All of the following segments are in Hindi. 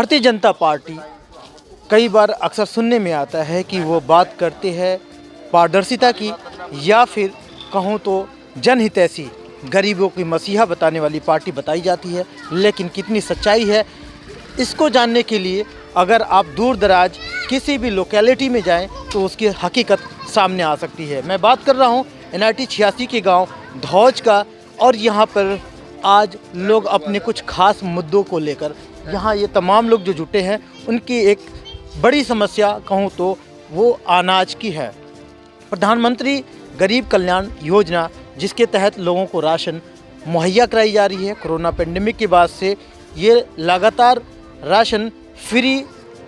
भारतीय जनता पार्टी कई बार अक्सर सुनने में आता है कि वो बात करते हैं पारदर्शिता की, या फिर कहूँ तो जनहितैषी, गरीबों की मसीहा बताने वाली पार्टी बताई जाती है। लेकिन कितनी सच्चाई है, इसको जानने के लिए अगर आप दूर दराज किसी भी लोकेलिटी में जाएं तो उसकी हकीकत सामने आ सकती है। मैं बात कर रहा हूं NIT 86 के गांव धौज का, और यहां पर आज लोग अपने कुछ खास मुद्दों को लेकर यहां ये तमाम लोग जो जुटे हैं, उनकी एक बड़ी समस्या कहूं तो वो अनाज की है। प्रधानमंत्री गरीब कल्याण योजना, जिसके तहत लोगों को राशन मुहैया कराई जा रही है, कोरोना पेंडेमिक के बाद से ये लगातार राशन फ्री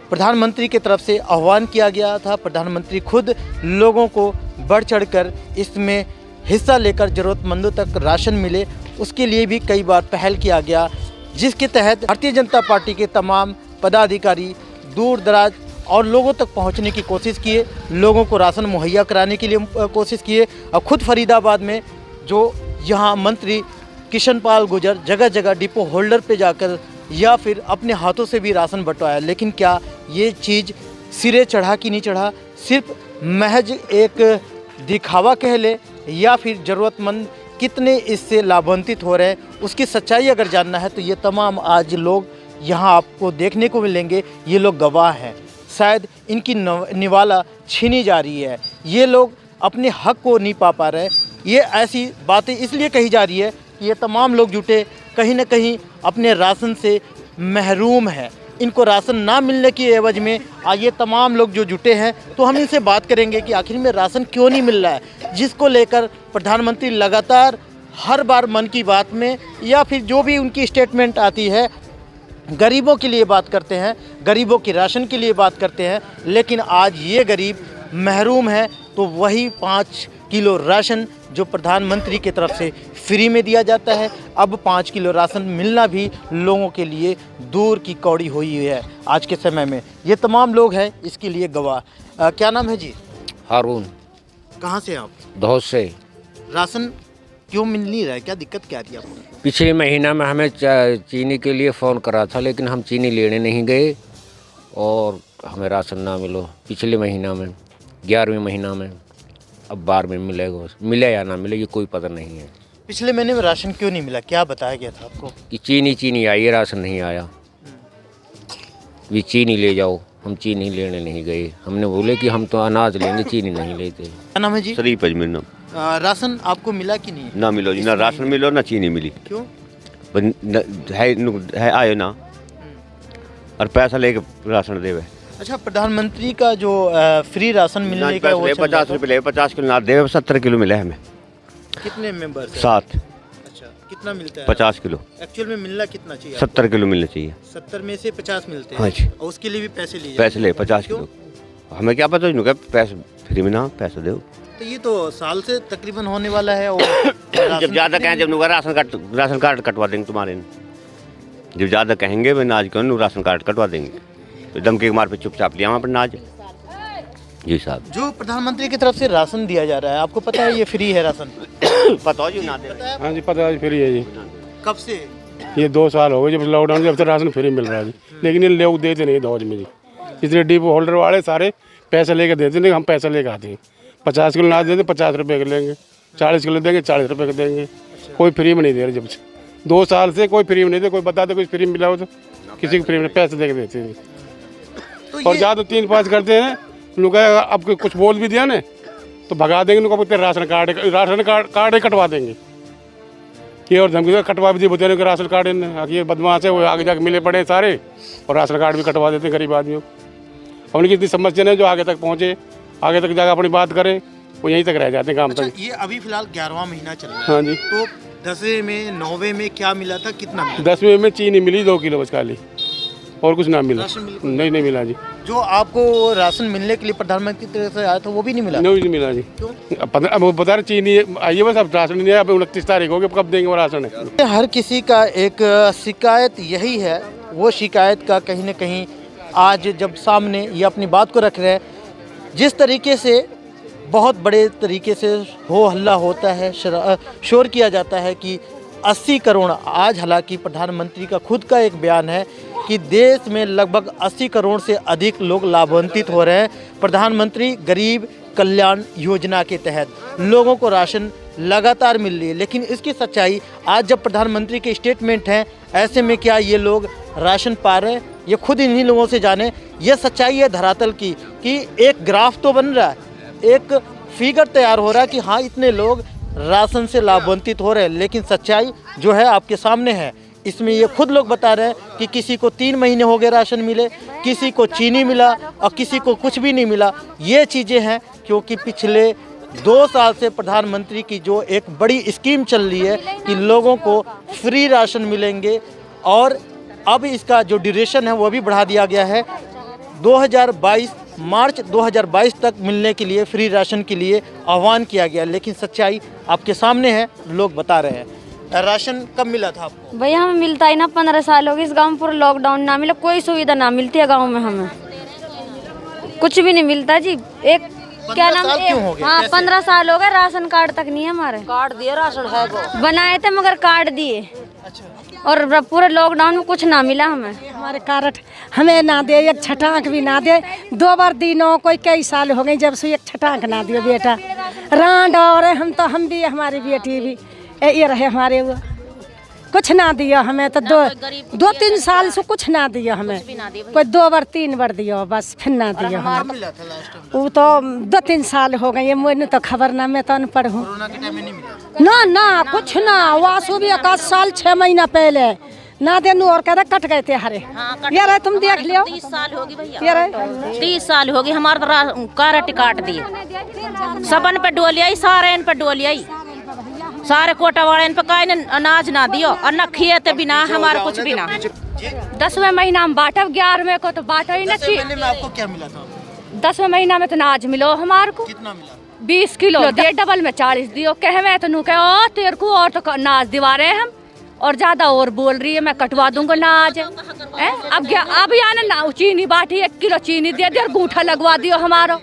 प्रधानमंत्री की तरफ से आह्वान किया गया था। प्रधानमंत्री खुद लोगों को बढ़ चढ़कर इसमें हिस्सा लेकर ज़रूरतमंदों तक राशन मिले, उसके लिए भी कई बार पहल किया गया, जिसके तहत भारतीय जनता पार्टी के तमाम पदाधिकारी दूर दराज और लोगों तक पहुंचने की कोशिश किए, लोगों को राशन मुहैया कराने के लिए कोशिश किए। और खुद फरीदाबाद में जो यहाँ मंत्री किशन पाल गुर्जर जगह जगह डिपो होल्डर पे जाकर या फिर अपने हाथों से भी राशन बंटवाया। लेकिन क्या ये चीज़ सिरे चढ़ा कि नहीं चढ़ा, सिर्फ महज एक दिखावा कह ले, या फिर ज़रूरतमंद कितने इससे लाभान्वित हो रहे हैं, उसकी सच्चाई अगर जानना है तो ये तमाम आज लोग यहाँ आपको देखने को मिलेंगे। ये लोग गवाह हैं, शायद इनकी निवाला छीनी जा रही है, ये लोग अपने हक को नहीं पा रहे। ये ऐसी बातें इसलिए कही जा रही है कि ये तमाम लोग जुटे कहीं ना कहीं अपने राशन से महरूम हैं। इनको राशन ना मिलने की एवज में ये तमाम लोग जो जुटे हैं, तो हम इनसे बात करेंगे कि आखिर में राशन क्यों नहीं मिल रहा है, जिसको लेकर प्रधानमंत्री लगातार हर बार मन की बात में या फिर जो भी उनकी स्टेटमेंट आती है, गरीबों के लिए बात करते हैं, गरीबों की राशन के लिए बात करते हैं। लेकिन आज ये गरीब महरूम है, तो वही 5 किलो राशन जो प्रधानमंत्री की तरफ से फ्री में दिया जाता है, अब 5 किलो राशन मिलना भी लोगों के लिए दूर की कौड़ी हुई है आज के समय में। ये तमाम लोग हैं इसके लिए गवाह। क्या नाम है जी? हारून। कहाँ से आप? धौज से। राशन क्यों मिल नहीं रहा है, क्या दिक्कत क्या थी आपको? पिछले महीना में हमें चीनी के लिए फ़ोन करा था, लेकिन हम चीनी लेने नहीं गए और हमें राशन ना मिलो। पिछले महीना में 11वें महीना में, अब 12वें में मिलेगा, मिले या ना मिले ये कोई पता नहीं है। पिछले महीने में राशन क्यों नहीं मिला, क्या बताया गया था आपको? कि चीनी आई है, राशन नहीं आया। भी चीनी ले जाओ, हम चीनी लेने नहीं गए। हमने बोले कि हम तो अनाज लेंगे, चीनी नहीं लेते। क्या नाम है जी? शरीफ अजमेर नाम। राशन आपको मिला कि नहीं? ना मिलो जी, ना राशन मिलो ना चीनी मिली। क्यों? है आयो ना, और पैसा लेके राशन देवे। अच्छा, प्रधानमंत्री का जो फ्री राशन मिलने का वो 50 रुपये ले, 50 किलो ना देवे, 70 किलो मिला है हमें। कितने मेंबर? 7। अच्छा, कितना मिलता है? 50 किलो। एक्चुअल में मिलना कितना चाहिए? 70 किलो मिलना चाहिए। 70 में से 50 मिलते हैं। हाँ जी। और उसके लिए भी पैसे लिए? पैसे ले 50 किलो। हमें क्या पता, इनको पैसे फ्री में ना पैसे दो। तो ये तो साल से तकरीबन होने वाला है। और जब ज़्यादा कहें, जब नुका राशन कार्ड कटवा देंगे तुम्हारे। जब ज़्यादा कहेंगे भाई नाज क्यों, राशन कार्ड कटवा देंगे। तो दमके के मार पे चुपचाप लिया वहाँ पर नाज। जी साहब, जो प्रधानमंत्री की तरफ से राशन दिया जा रहा है, आपको पता है ये फ्री है राशन? पता हो जी ना दे? हाँ जी, पता है फ्री है जी। कब से? ये 2 साल हो गए जब लॉकडाउन, जब से राशन फ्री मिल रहा है जी। लेकिन ये लोग देते नहीं धौज में जी। इसलिए डिपो होल्डर वाले सारे पैसे लेके देते नहीं, हम पैसे लेके आते हैं। 50 किलो नाज देते 50 रुपये के लेंगे, 40 किलो देंगे 40 रुपये के देंगे। कोई फ्री में नहीं दे रहे जब से 2 साल से, कोई फ्री में नहीं दे। कोई बता दे कुछ फ्री मिला हो तो किसी को फ्री में पैसे दे के देते हैं। और ज़्यादा 3-5 करते हैं लोग, अब कुछ बोल भी दिया ना तो भगा देंगे उनको, राशन कार्ड ही कटवा देंगे। ये और धमकी कटवा भी दी बोलते हैं राशन कार्ड, ये बदमाश है, वो आगे जाके मिले पड़े सारे और राशन कार्ड भी कटवा देते हैं गरीब आदमियों को। उनकी इतनी समस्या नहीं जो आगे तक पहुँचे, आगे तक जाकर अपनी बात करें, वो यहीं तक रह जाते हैं काम तक। ये अभी फिलहाल 11वां महीना चल रहा है। हाँ जी। तो 10वें में 9वें में क्या मिला था, कितना मिला? 10वें में चीनी मिली 2 किलो बस खाली, और कुछ ना मिला। नहीं मिला जी। जो आपको राशन मिलने के लिए प्रधानमंत्री की तरफ से आया था वो भी नहीं मिला? नहीं मिला जी। क्यों? अब बता रहे चीनी आइए बस, अब राशन नहीं है। अब 29 तारीख होगी, कब देंगे वो राशन है। हर किसी का एक शिकायत यही है, वो शिकायत का कहीं ना कहीं आज जब सामने ये अपनी बात को रख रहे हैं, जिस तरीके से बहुत बड़े तरीके से हो हल्ला होता है, शोर किया जाता है कि 80 करोड़, आज हालांकि प्रधानमंत्री का खुद का एक बयान है कि देश में लगभग 80 करोड़ से अधिक लोग लाभान्वित हो रहे हैं प्रधानमंत्री गरीब कल्याण योजना के तहत। लोगों को राशन लगातार मिल रही है, लेकिन इसकी सच्चाई आज जब प्रधानमंत्री के स्टेटमेंट हैं, ऐसे में क्या ये लोग राशन पा रहे हैं, ये खुद इन्हीं लोगों से जाने। ये सच्चाई है धरातल की कि एक ग्राफ तो बन रहा है, एक फिगर तैयार हो रहा है कि हाँ इतने लोग राशन से लाभान्वित हो रहे हैं, लेकिन सच्चाई जो है आपके सामने है। इसमें ये खुद लोग बता रहे हैं कि किसी को 3 महीने हो गए राशन मिले, किसी को चीनी मिला और किसी को कुछ भी नहीं मिला। ये चीज़ें हैं क्योंकि पिछले 2 साल से प्रधानमंत्री की जो एक बड़ी स्कीम चल रही है कि लोगों को फ्री राशन मिलेंगे, और अब इसका जो ड्यूरेशन है वो भी बढ़ा दिया गया है 2022 मार्च 2022 तक मिलने के लिए फ्री राशन के लिए आह्वान किया गया। लेकिन सच्चाई आपके सामने है, लोग बता रहे हैं। राशन कब मिला था आपको? भैया हमें मिलता ही ना 15 साल हो गए इस गांव में, पूरा लॉकडाउन ना मिला, कोई सुविधा ना मिलती है गांव में, हमें कुछ भी नहीं मिलता जी। एक क्या नाम है, हाँ 15 साल हो गए, राशन कार्ड तक नहीं है हमारे। कार्ड दिए, राशन है वो बनाए थे मगर कार्ड दिए, और पूरे लॉकडाउन में कुछ ना मिला हमें। हमारे कार्ड हमें ना दे, एक छटाक भी ना दे। 2 बार दिनों कोई कई साल हो गए जब से एक छटाक ना दियो बेटा। रांड और हम भी हमारी बेटी भी ये रहे हमारे, वो कुछ ना दिया हमें तो 2-3 साल से कुछ ना दिया हमें। कोई 2 बार 3 बार दियो बस, फिर ना दिया हमें। वो तो 2-3 साल हो गए, मुझे तो खबर ना, मैं तो अनपढ़ हूँ। ना ना कुछ ना, वासु भी 1 साल 6 महीना पहले ना देनू और कहते कट गए थे हरे। ये रहे तुम देख लियो, 30 साल होगी भैया, ये रहे 30 साल होगी हमारा तो कार्ड काट दिए। सबन पे डोलियाई, सारे इन पे डोलियाई, सारे कोटा वाले इन पे काहे ने अनाज ना दियो और न खेत बिना हमारा कुछ भी ना। 10वें महीना में बांटा, 11वें को तो बांटा ही ना। में आपको क्या मिला था? 10वें महीना में तो अनाज मिलो हमारे को, कितना मिला? 20 किलो दे, डबल में 40 दियो। कहे तो नू कहे तेरे को और तो अनाज दिवा रहे हैं हम, और ज्यादा और बोल रही है, मैं कटवा दूंगा अनाज। अब यानी ना चीनी बांटी, 1 किलो चीनी दे दियो और गूठा लगवा दियो, हमारा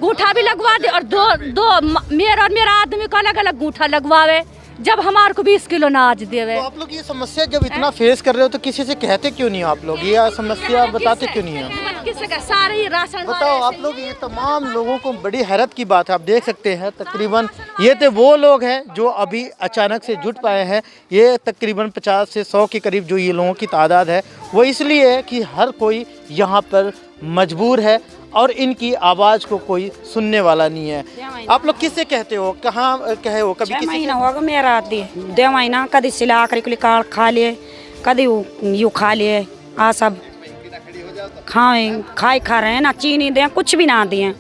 गूठा भी लगवा दे, और दो मेरा आदमी को अलग अलग गूठा लगवावे, जब हमारे को 20 किलो अनाज देवे। तो आप लोग ये समस्या जब इतना फेस कर रहे हो तो किसी से कहते क्यों नहीं आप लोग, ये समस्या बताते क्यों नहीं है? किसी का सारे ही राशन बताओ आप लोग। ये तमाम लोगों को बड़ी हैरत की बात है, आप देख सकते हैं तकरीबन ये तो वो लोग हैं जो अभी अचानक से जुट पाए हैं। ये तकरीबन 50 से 100 के करीब जो ये लोगों की तादाद है, वो इसलिए है कि हर कोई यहाँ पर मजबूर है और इनकी आवाज़ को कोई सुनने वाला नहीं है। आप लोग किससे कहते हो, कहाँ कहे हो? कभी किसी महीना होगा मेरा दे महीना, कभी सिला कर कार्ड खा लिए, कभी यू खा लिए, आ सब खा रहे हैं ना, चीनी दें कुछ भी ना दिए,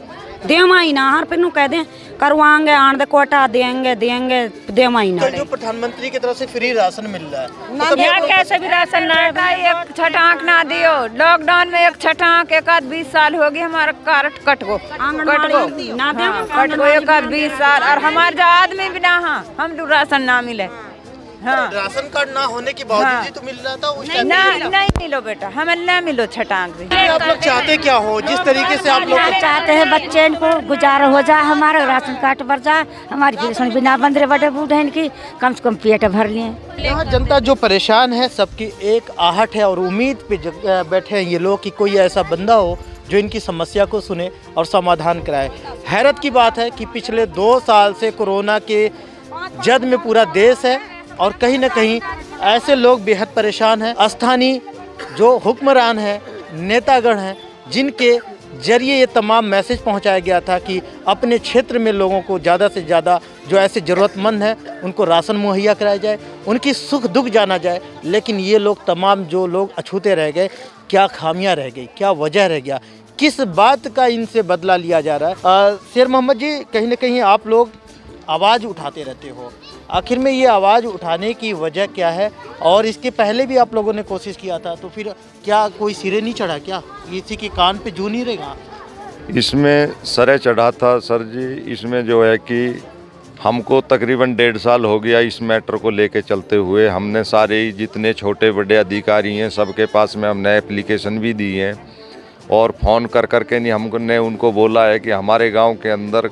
दे महीना हर फिर कह दें करवाएंगे, आन दे कोटा देंगे दे महीना। तो जो प्रधानमंत्री की तरफ से फ्री राशन मिल रहा है, तो यहाँ कैसे भी राशन ना, एक छटाक ना दियो। लॉकडाउन में एक छटाक, 1-20 साल होगी हमारा कार्ड कटगो एक 20 साल, और हमारे जो आदमी भी ना, हाँ हम लोग राशन ना मिले। हाँ राशन कार्ड ना होने के बावजूद ही तो मिल रहा था उस टाइम। नहीं मिलो बेटा, हमें ना मिलो छटाक भी। आप लोग चाहते क्या हो, जिस तरीके से आप लोग चाहते हैं बच्चे को गुजारा हो जाए, हमारा राशन कार्ड भर जाए, हमारी पेंशन बिना बंद रहे, बड़े बूढ़े इनकी कम से कम पेट भर लिए। यहाँ जनता जो परेशान है, सबकी एक आहट है और उम्मीद पे बैठे हैं ये लोग कि कोई ऐसा बंदा हो जो इनकी समस्या को सुने और समाधान कराए। हैरत की बात है कि पिछले 2 साल से कोरोना के जद में पूरा देश है और कहीं ना कहीं ऐसे लोग बेहद परेशान हैं। स्थानीय जो हुक्मरान हैं, नेतागण हैं, जिनके जरिए ये तमाम मैसेज पहुंचाया गया था कि अपने क्षेत्र में लोगों को ज़्यादा से ज़्यादा जो ऐसे ज़रूरतमंद हैं उनको राशन मुहैया कराया जाए, उनकी सुख दुख जाना जाए। लेकिन ये लोग तमाम जो लोग अछूते रह गए, क्या खामियां रह गई, क्या वजह रह गया, किस बात का इनसे बदला लिया जा रहा है? शेर मोहम्मद जी, कहीं ना कहीं आप लोग आवाज़ उठाते रहते हो, आखिर में ये आवाज़ उठाने की वजह क्या है? और इसके पहले भी आप लोगों ने कोशिश किया था, तो फिर क्या कोई सिरे नहीं चढ़ा? क्या किसी के कान पे जू नहीं रहेगा? इसमें सरे चढ़ा था सर जी। इसमें जो है कि हमको तकरीबन 1.5 साल हो गया इस मैटर को लेके चलते हुए। हमने सारे जितने छोटे बड़े अधिकारी हैं सबके पास में हमने एप्लीकेशन भी दी है, और फ़ोन कर करके नहीं हमने उनको बोला है कि हमारे गांव के अंदर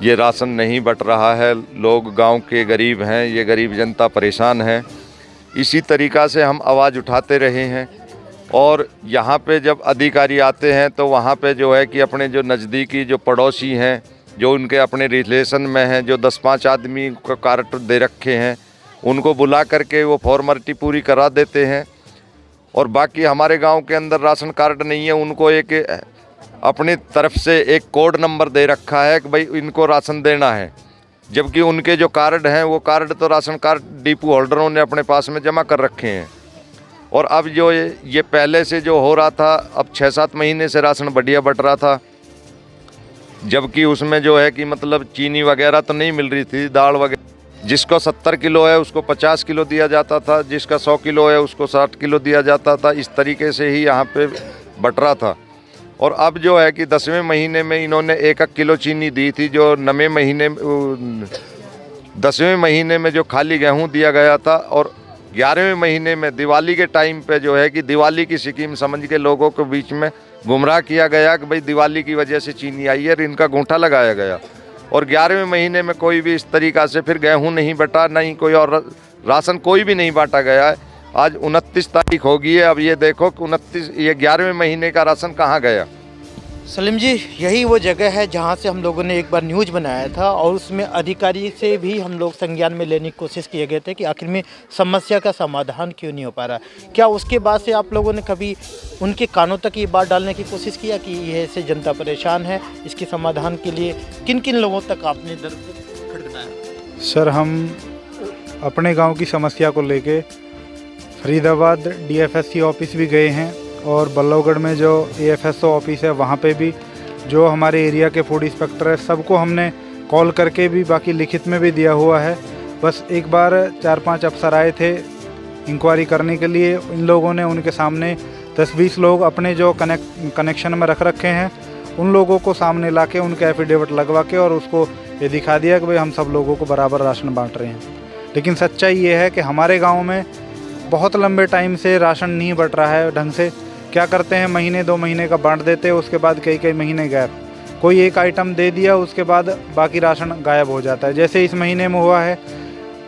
ये राशन नहीं बट रहा है, लोग गांव के गरीब हैं, ये गरीब जनता परेशान है। इसी तरीक़ा से हम आवाज़ उठाते रहे हैं, और यहाँ पे जब अधिकारी आते हैं तो वहाँ पे जो है कि अपने जो नज़दीकी जो पड़ोसी हैं, जो उनके अपने रिलेशन में हैं, जो 10-5 आदमी को कार्ड दे रखे हैं, उनको बुला करके वो फॉर्मेलिटी पूरी करा देते हैं। और बाकी हमारे गांव के अंदर राशन कार्ड नहीं है, उनको एक अपनी तरफ से एक कोड नंबर दे रखा है कि भाई इनको राशन देना है, जबकि उनके जो कार्ड हैं वो कार्ड तो राशन कार्ड डिपो होल्डरों ने अपने पास में जमा कर रखे हैं। और अब जो ये पहले से जो हो रहा था, अब 6-7 महीने से राशन बढ़िया बट रहा था, जबकि उसमें जो है कि मतलब चीनी वगैरह तो नहीं मिल रही थी, दाल वगैरह। जिसको 70 किलो है उसको 50 किलो दिया जाता था, जिसका 100 किलो है उसको 60 किलो दिया जाता था। इस तरीके से ही यहाँ पे बट रहा था। और अब जो है कि 10वें महीने में इन्होंने 1-1 किलो चीनी दी थी, जो 9वें महीने 10वें महीने में जो खाली गेहूँ दिया गया था। और 11वें महीने में दिवाली के टाइम पे जो है कि दिवाली की स्कीम समझ के लोगों के बीच में गुमराह किया गया कि भाई दिवाली की वजह से चीनी आई है, और इनका गूंठा लगाया गया। और 11वें महीने में कोई भी इस तरीक़ा से फिर गेहूं नहीं बटा, नहीं कोई और राशन कोई भी नहीं बांटा गया है। आज 29 तारीख हो गई है, अब ये देखो कि 11वें महीने का राशन कहाँ गया। सलीम जी, यही वो जगह है जहाँ से हम लोगों ने एक बार न्यूज़ बनाया था और उसमें अधिकारी से भी हम लोग संज्ञान में लेने की कोशिश किए गए थे कि आखिर में समस्या का समाधान क्यों नहीं हो पा रहा। क्या उसके बाद से आप लोगों ने कभी उनके कानों तक ये बात डालने की कोशिश किया कि ये ऐसे जनता परेशान है, इसके समाधान के लिए किन किन लोगों तक आपने दर खटखटाया? सर, हम अपने गाँव की समस्या को लेके फरीदाबाद DFSC ऑफिस भी गए हैं और बल्लभगढ़ में जो AFSO ऑफिस है वहाँ पे भी जो हमारे एरिया के फूड इंस्पेक्टर है सबको हमने कॉल करके भी बाकी लिखित में भी दिया हुआ है। बस एक बार 4-5 अफसर आए थे इंक्वायरी करने के लिए। इन लोगों ने उनके सामने 10-20 लोग अपने जो कनेक्शन में रख रखे हैं उन लोगों को सामने ला के उनके एफिडेविट लगवा के और उसको ये दिखा दिया कि भाई हम सब लोगों को बराबर राशन बाँट रहे हैं। लेकिन सच्चाई ये है कि हमारे गाँव में बहुत लंबे टाइम से राशन नहीं बट रहा है ढंग से। क्या करते हैं, महीने 2 महीने का बांट देते हैं, उसके बाद कई महीने गायब। कोई एक आइटम दे दिया, उसके बाद बाकी राशन गायब हो जाता है। जैसे इस महीने में हुआ है,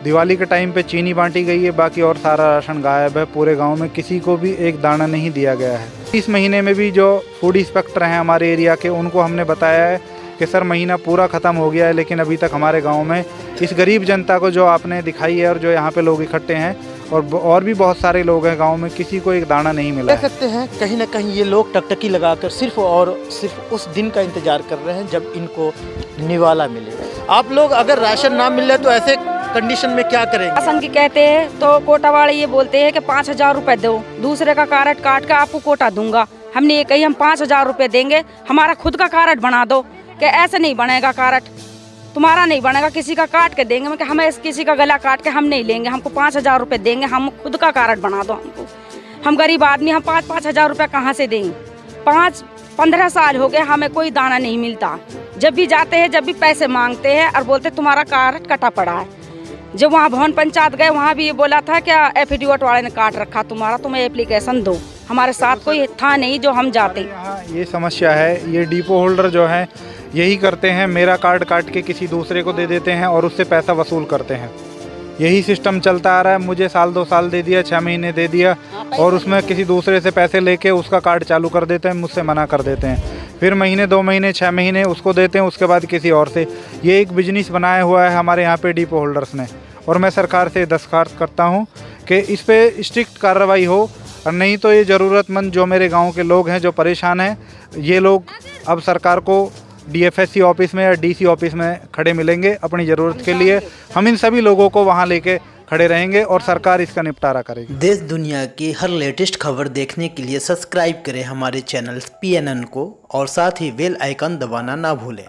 दिवाली के टाइम पे चीनी बांटी गई है, बाकी और सारा राशन गायब है। पूरे गांव में किसी को भी एक दाना नहीं दिया गया है। इस महीने में भी जो फूड इंस्पेक्टर हैं हमारे एरिया के, उनको हमने बताया है कि सर महीना पूरा ख़त्म हो गया है, लेकिन अभी तक हमारे गाँव में इस गरीब जनता को जो आपने दिखाई है और जो यहाँ पर लोग इकट्ठे हैं और भी बहुत सारे लोग हैं गांव में, किसी को एक दाना नहीं मिला। देख सकते हैं कहीं ना कहीं ये लोग टकटकी लगाकर सिर्फ और सिर्फ उस दिन का इंतजार कर रहे हैं जब इनको निवाला मिले। आप लोग अगर राशन ना मिले तो ऐसे कंडीशन में क्या करेंगे? राशन की कहते हैं तो कोटा वाले ये बोलते हैं कि 5,000 रुपए दो, दूसरे का कार्ड काट कर आपको कोटा दूंगा। हमने ये कही हम 5,000 रुपए देंगे, हमारा खुद का कार्ड बना दो। कि ऐसे नहीं बनेगा कार्ड, तुम्हारा नहीं बनेगा, किसी का काट के देंगे। मैं हमें किसी का गला काट के हम नहीं लेंगे, हमको 5,000 रुपए देंगे, हम खुद का कार्ड बना दो हमको। हम गरीब आदमी, हम 5,000 रुपये कहाँ से देंगे? 15 साल हो गए हमें कोई दाना नहीं मिलता। जब भी जाते हैं, जब भी पैसे मांगते हैं और बोलते तुम्हारा कार्ड कटा पड़ा है। जब वहाँ भवन पंचायत गए, वहाँ भी ये बोला था क्या एफिडेविट वाले ने काट रखा तुम्हारा, तुम्हें एप्लीकेशन दो। हमारे साथ कोई था नहीं जो हम जाते। यहाँ ये समस्या है, ये डिपो होल्डर जो है यही करते हैं, मेरा कार्ड काट के किसी दूसरे को दे देते हैं और उससे पैसा वसूल करते हैं। यही सिस्टम चलता आ रहा है। मुझे 1-2 साल दे दिया, 6 महीने दे दिया और उसमें किसी दूसरे से पैसे लेके उसका कार्ड चालू कर देते हैं, मुझसे मना कर देते हैं। फिर महीने 2 महीने 6 महीने उसको देते हैं, उसके बाद किसी और से। ये एक बिजनेस बनाया हुआ है हमारे यहाँ पे डिपो होल्डर्स ने। और मैं सरकार से दरख्वास्त करता हूँ कि इस पर स्ट्रिक्ट कार्रवाई हो, और नहीं तो ये ज़रूरतमंद जो मेरे गाँव के लोग हैं जो परेशान हैं, ये लोग अब सरकार को DFSC ऑफिस में या DC ऑफिस में खड़े मिलेंगे अपनी ज़रूरत के लिए। हम इन सभी लोगों को वहाँ लेके खड़े रहेंगे और सरकार इसका निपटारा करेगी। देश दुनिया की हर लेटेस्ट खबर देखने के लिए सब्सक्राइब करें हमारे चैनल PNN को और साथ ही बेल आइकन दबाना ना भूलें।